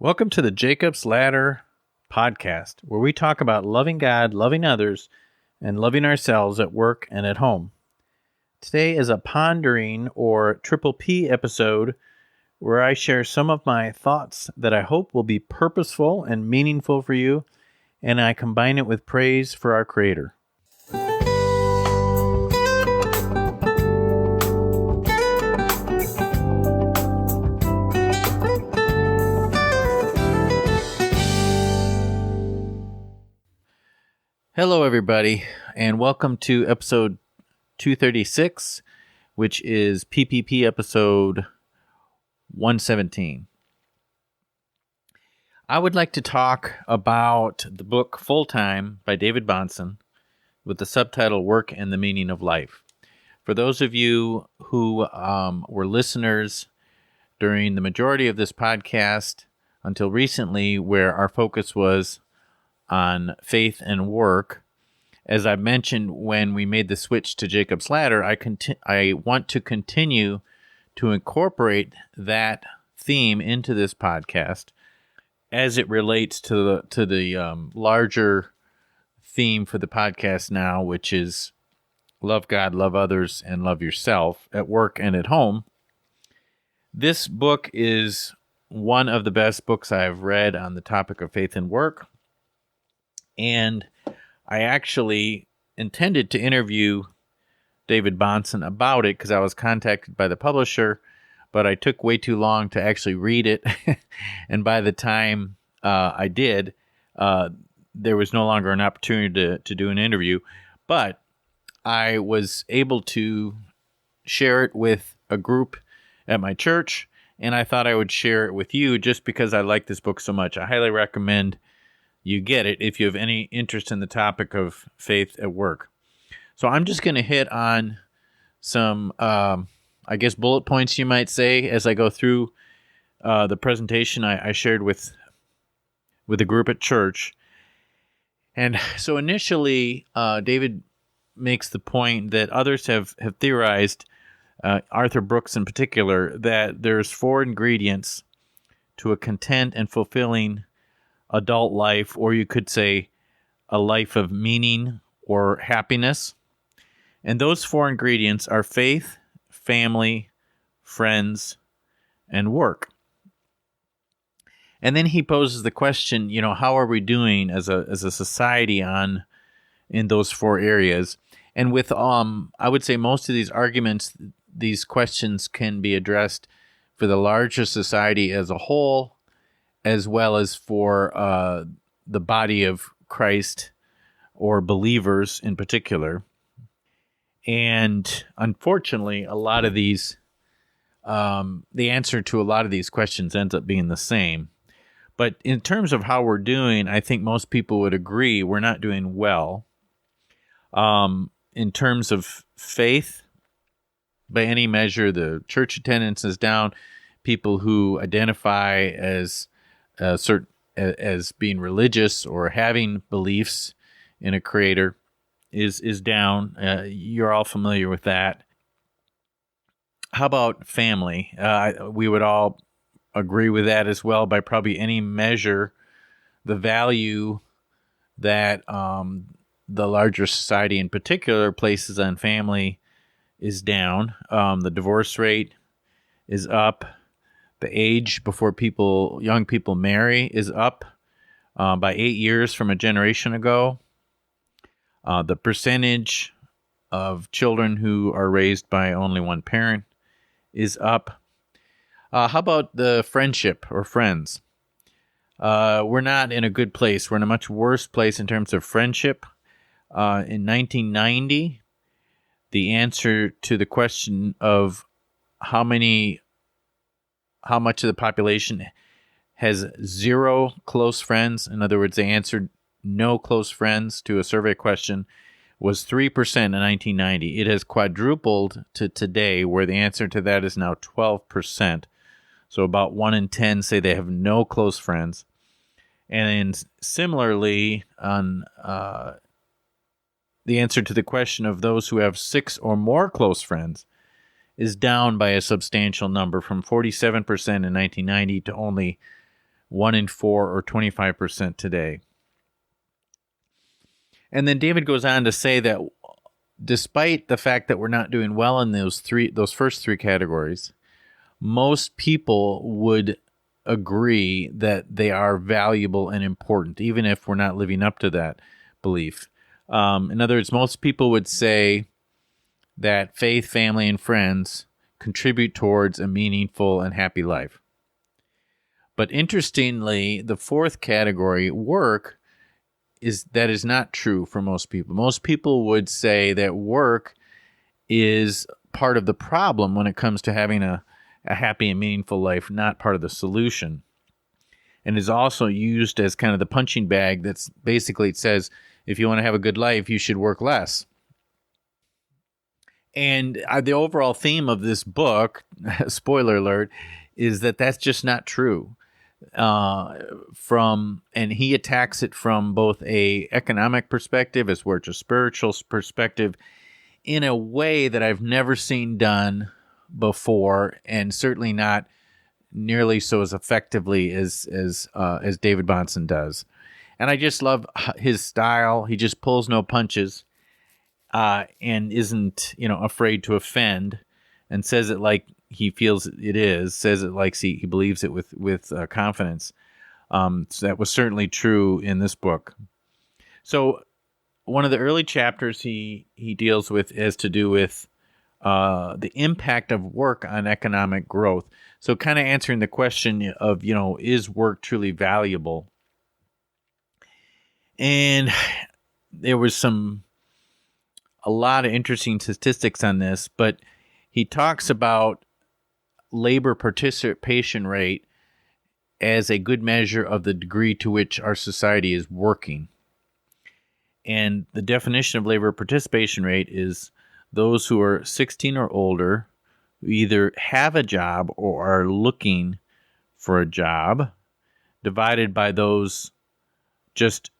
Welcome to the Jacob's Ladder podcast, where we talk about loving God, loving others, and loving ourselves at work and at home. Today is a pondering or triple P episode where I share some of my thoughts that I hope will be purposeful and meaningful for you, and I combine it with praise for our Creator. Hello, everybody, and welcome to episode 236, which is PPP episode 117. I would like to talk about the book Full Time by David Bahnsen with the subtitle Work and the Meaning of Life. For those of you who were listeners during the majority of this podcast until recently, where our focus was on faith and work, as I mentioned when we made the switch to Jacob's Ladder, I want to continue to incorporate that theme into this podcast as it relates to the larger theme for the podcast now, which is love God, love others, and love yourself at work and at home. This book is one of the best books I've read on the topic of faith and work. And I actually intended to interview David Bahnsen about it because I was contacted by the publisher, but I took way too long to actually read it. And by the time I did, there was no longer an opportunity to do an interview. But I was able to share it with a group at my church, and I thought I would share it with you just because I like this book so much. I highly recommend you get it if you have any interest in the topic of faith at work. So I'm just going to hit on some, bullet points, you might say, as I go through the presentation I shared with a group at church. And so initially, David makes the point that others have theorized, Arthur Brooks in particular, that there's 4 ingredients to a content and fulfilling adult life, or you could say a life of meaning or happiness. And those 4 ingredients are faith, family, friends, and work. And then he poses the question, how are we doing as a society in those 4 areas? And with I would say most of these arguments, these questions can be addressed for the larger society as a whole, as well as for the body of Christ or believers in particular. And unfortunately, a lot of these, the answer to a lot of these questions ends up being the same. But in terms of how we're doing, I think most people would agree we're not doing well. In terms of faith, by any measure, the church attendance is down. People who identify as being religious or having beliefs in a creator is down. You're all familiar with that. How about family? We would all agree with that as well. By probably any measure, the value that the larger society in particular places on family is down. The divorce rate is up. The age before young people marry is up by 8 years from a generation ago. The percentage of children who are raised by only one parent is up. How about the friendship or friends? We're not in a good place. We're in a much worse place in terms of friendship. In 1990, the answer to the question of how much of the population has 0 close friends, in other words, they answered no close friends to a survey question, was 3% in 1990. It has quadrupled to today, where the answer to that is now 12%. So about 1 in 10 say they have no close friends. And similarly, on the answer to the question of those who have 6 or more close friends is down by a substantial number, from 47% in 1990 to only 1 in 4 or 25% today. And then David goes on to say that despite the fact that we're not doing well in those first three categories, most people would agree that they are valuable and important, even if we're not living up to that belief. In other words, most people would say that faith, family, and friends contribute towards a meaningful and happy life. But interestingly, the fourth category, work, is not true for most people. Most people would say that work is part of the problem when it comes to having a happy and meaningful life, not part of the solution. And is also used as kind of the punching bag that's basically, it says, if you want to have a good life, you should work less. And the overall theme of this book, spoiler alert, is that that's just not true. And he attacks it from both a economic perspective as well as a spiritual perspective in a way that I've never seen done before, and certainly not nearly so as effectively as David Bahnsen does. And I just love his style. He just pulls no punches, and isn't afraid to offend, and says it like he feels it is, says it like he believes it with confidence. So that was certainly true in this book. So one of the early chapters he deals with has to do with the impact of work on economic growth. So kind of answering the question of, is work truly valuable? And there was a lot of interesting statistics on this, but he talks about labor participation rate as a good measure of the degree to which our society is working. And the definition of labor participation rate is those who are 16 or older, who either have a job or are looking for a job, divided by those, just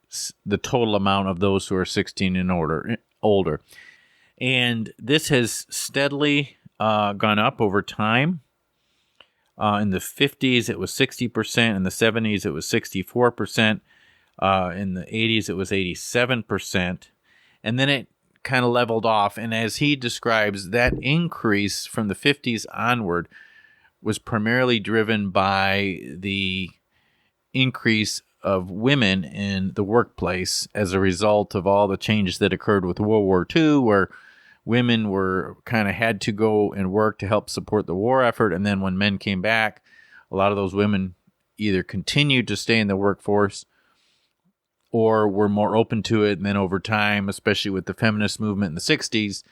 the total amount of those who are 16 and older. And this has steadily gone up over time. In the 50s, it was 60%. In the 70s, it was 64%. In the 80s, it was 87%. And then it kind of leveled off. And as he describes, that increase from the 50s onward was primarily driven by the increase of women in the workplace as a result of all the changes that occurred with World War II, where women were kind of had to go and work to help support the war effort. And then when men came back, a lot of those women either continued to stay in the workforce or were more open to it. And then over time, especially with the feminist movement in the 60s,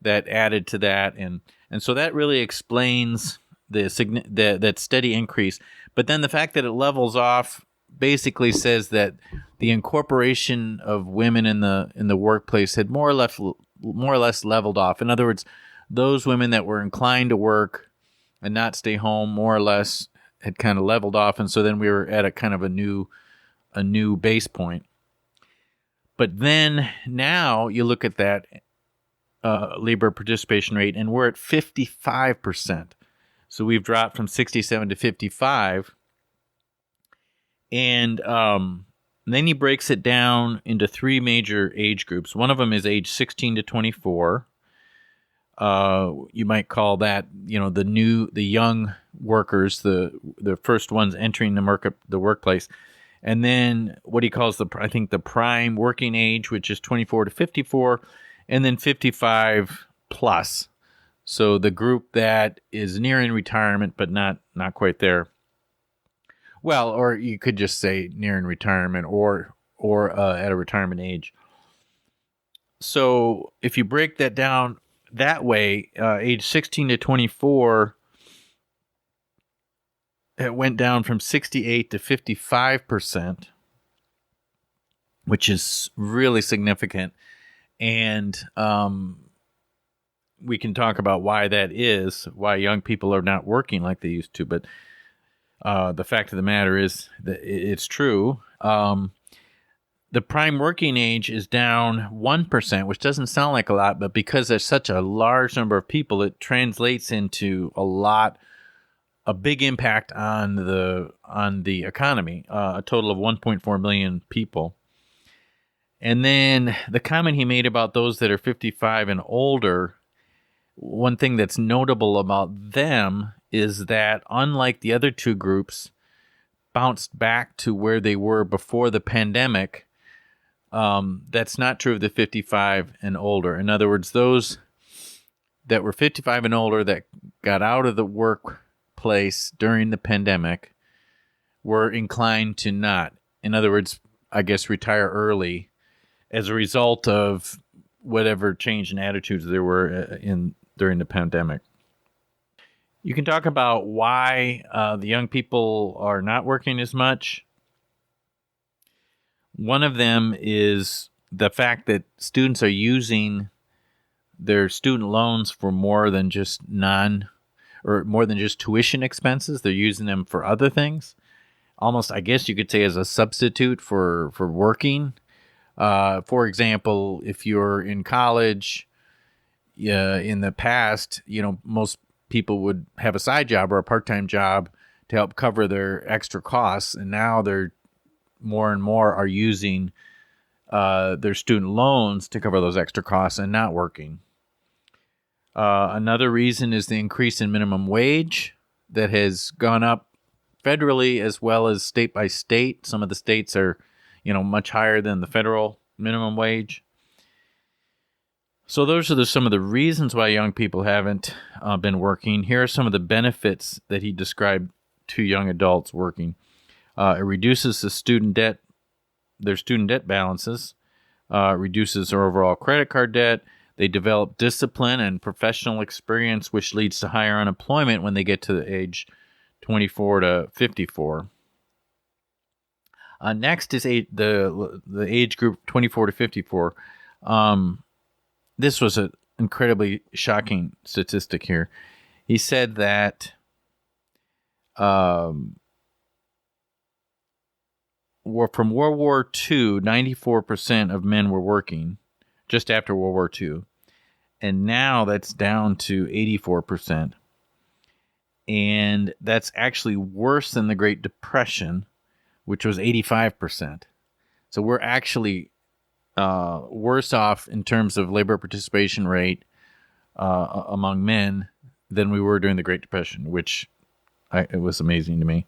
that added to that. And so that really explains that steady increase. But then the fact that it levels off basically says that the incorporation of women in the workplace had more or less leveled off. In other words, those women that were inclined to work and not stay home more or less had kind of leveled off. And so then we were at a kind of a new base point. But then now you look at that labor participation rate, and we're at 55%. So we've dropped from 67 to 55. And then he breaks it down into three major age groups. One of them is age 16 to 24. You might call that, the young workers, the first ones entering the workplace. And then what he calls the prime working age, which is 24 to 54, and then 55 plus. So the group that is nearing retirement, but not quite there. Well, or you could just say nearing retirement or at a retirement age. So if you break that down that way, age 16 to 24, it went down from 68 to 55%, which is really significant. And we can talk about why that is, why young people are not working like they used to. But the fact of the matter is that it's true. The prime working age is down 1%, which doesn't sound like a lot, but because there's such a large number of people, it translates into a lot a big impact on the economy, a total of 1.4 million people. And then the comment he made about those that are 55 and older, one thing that's notable about them is that unlike the other two groups, bounced back to where they were before the pandemic. That's not true of the 55 and older. In other words, those that were 55 and older that got out of the workplace during the pandemic were inclined to not. In other words, I guess retire early as a result of whatever change in attitudes there were during the pandemic. You can talk about why the young people are not working as much. One of them is the fact that students are using their student loans for more than just tuition expenses. They're using them for other things. Almost, I guess you could say, as a substitute for working. For example, if you're in college, in the past, most people would have a side job or a part-time job to help cover their extra costs, and now they're more and more are using their student loans to cover those extra costs and not working. Another reason is the increase in minimum wage that has gone up federally as well as state by state. Some of the states are, much higher than the federal minimum wage. So those are some of the reasons why young people haven't been working. Here are some of the benefits that he described to young adults working. It reduces their student debt balances, reduces their overall credit card debt. They develop discipline and professional experience, which leads to higher unemployment when they get to the age 24 to 54. Next is the age group 24 to 54. This was an incredibly shocking statistic here. He said that from World War II, 94% of men were working just after World War II. And now that's down to 84%. And that's actually worse than the Great Depression, which was 85%. So we're actually worse off in terms of labor participation rate among men than we were during the Great Depression, which it was amazing to me.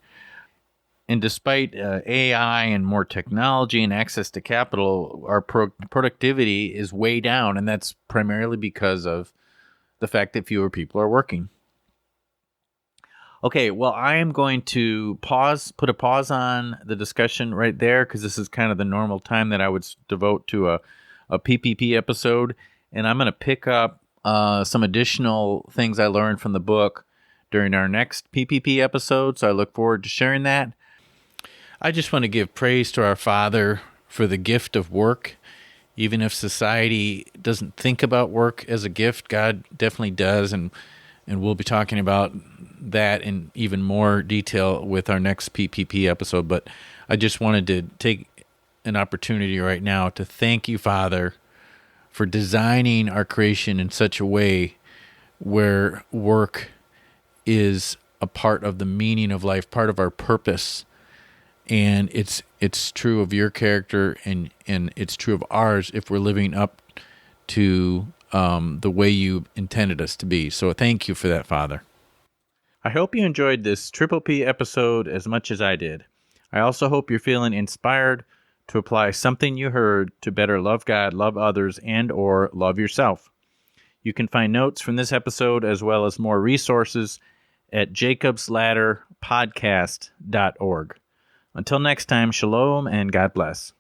And despite AI and more technology and access to capital, our productivity is way down, and that's primarily because of the fact that fewer people are working. Okay, well, I am going to put a pause on the discussion right there, because this is kind of the normal time that I would devote to a PPP episode, and I'm going to pick up some additional things I learned from the book during our next PPP episode, so I look forward to sharing that. I just want to give praise to our Father for the gift of work. Even if society doesn't think about work as a gift, God definitely does, and we'll be talking about that in even more detail with our next PPP episode. But I just wanted to take an opportunity right now to thank you, Father, for designing our creation in such a way where work is a part of the meaning of life, part of our purpose. And it's true of your character, and it's true of ours if we're living up to the way you intended us to be. So thank you for that, Father. I hope you enjoyed this Triple P episode as much as I did. I also hope you're feeling inspired to apply something you heard to better love God, love others, and or love yourself. You can find notes from this episode as well as more resources at jacobsladderpodcast.org. Until next time, shalom and God bless.